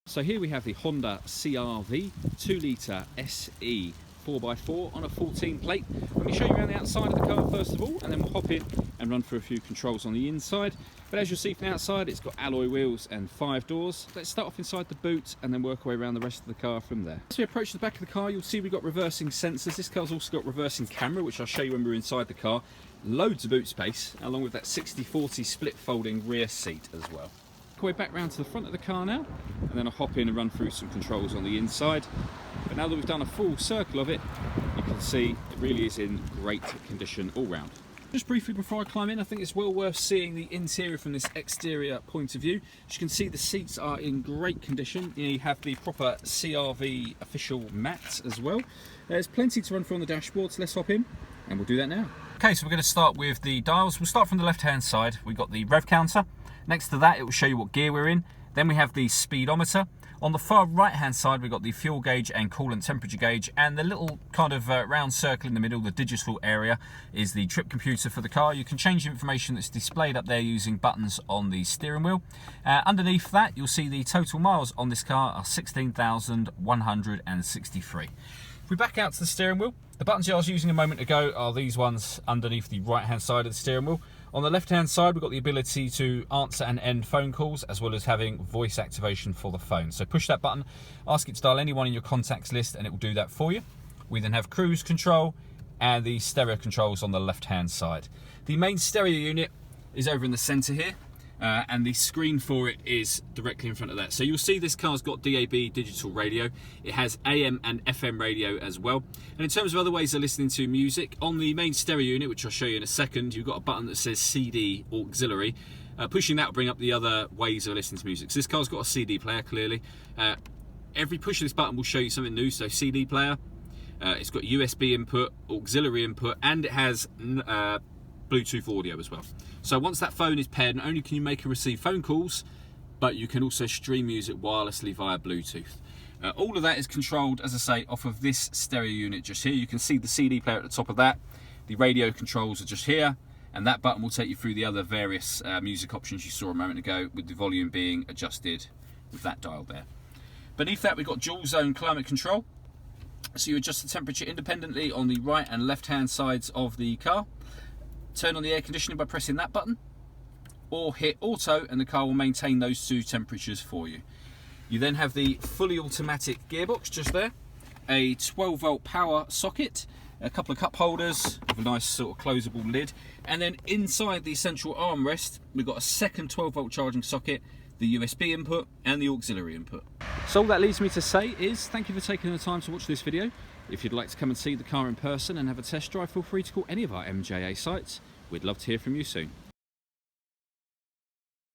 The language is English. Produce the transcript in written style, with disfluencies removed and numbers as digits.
So here we have the Honda CR-V 2 litre SE 4x4 on a 14 plate. Let me show you around the outside of the car first of all, and then we'll hop in and run through a few controls on the inside. But as you'll see from the outside, it's got alloy wheels and 5 doors. Let's start off inside the boot and then work our way around the rest of the car from there. As we approach the back of the car, you'll see we've got reversing sensors. This car's also got reversing camera, which I'll show you when we're inside the car. Loads of boot space, along with that 60/40 split folding rear seat as well. Way back round to the front of the car now, and then I'll hop in and run through some controls on the inside. But now that we've done a full circle of it, you can see it really is in great condition all round. Just briefly before I climb in, I think it's well worth seeing the interior from this exterior point of view. As you can see, the seats are in great condition. You have the proper CR-V official mats as well. There's plenty to run through on the dashboard, so let's hop in and we'll do that now. Okay, so we're going to start with the dials. We'll start from the left hand side. We've got the rev counter. Next to that, it will show you what gear we're in. Then we have the speedometer. On the far right hand side, we've got the fuel gauge and coolant temperature gauge, and the little kind of round circle in the middle, the digital area, is the trip computer for the car. You can change the information that's displayed up there using buttons on the steering wheel. Underneath that, you'll see the total miles on this car are 16,163. If we back out to the steering wheel, the buttons I was using a moment ago are these ones underneath the right hand side of the steering wheel. On the left hand side, we've got the ability to answer and end phone calls, as well as having voice activation for the phone. So push that button, ask it to dial anyone in your contacts list, and it will do that for you. We then have cruise control and the stereo controls on the left hand side. The main stereo unit is over in the center here. And the screen for it is directly in front of that. So you'll see this car's got DAB digital radio. It has AM and FM radio as well. And in terms of other ways of listening to music, on the main stereo unit, which I'll show you in a second, you've got a button that says CD auxiliary. Pushing that will bring up the other ways of listening to music. So this car's got a CD player, clearly. Every push of this button will show you something new. So CD player, it's got USB input, auxiliary input, and it has Bluetooth audio as well. So once that phone is paired, not only can you make and receive phone calls, but you can also stream music wirelessly via Bluetooth. All of that is controlled, as I say, off of this stereo unit just here. You can see the CD player at the top of that. The radio controls are just here, and that button will take you through the other various music options you saw a moment ago, with the volume being adjusted with that dial there. Beneath that, we've got dual zone climate control. So you adjust the temperature independently on the right and left hand sides of the car. Turn on the air conditioning by pressing that button, or hit auto and the car will maintain those two temperatures for you. You then have the fully automatic gearbox just there, a 12 volt power socket, a couple of cup holders with a nice sort of closable lid, and then inside the central armrest we've got a second 12 volt charging socket, the USB input and the auxiliary input. So all that leaves me to say is thank you for taking the time to watch this video. If you'd like to come and see the car in person and have a test drive, feel free to call any of our MJA sites. We'd love to hear from you soon.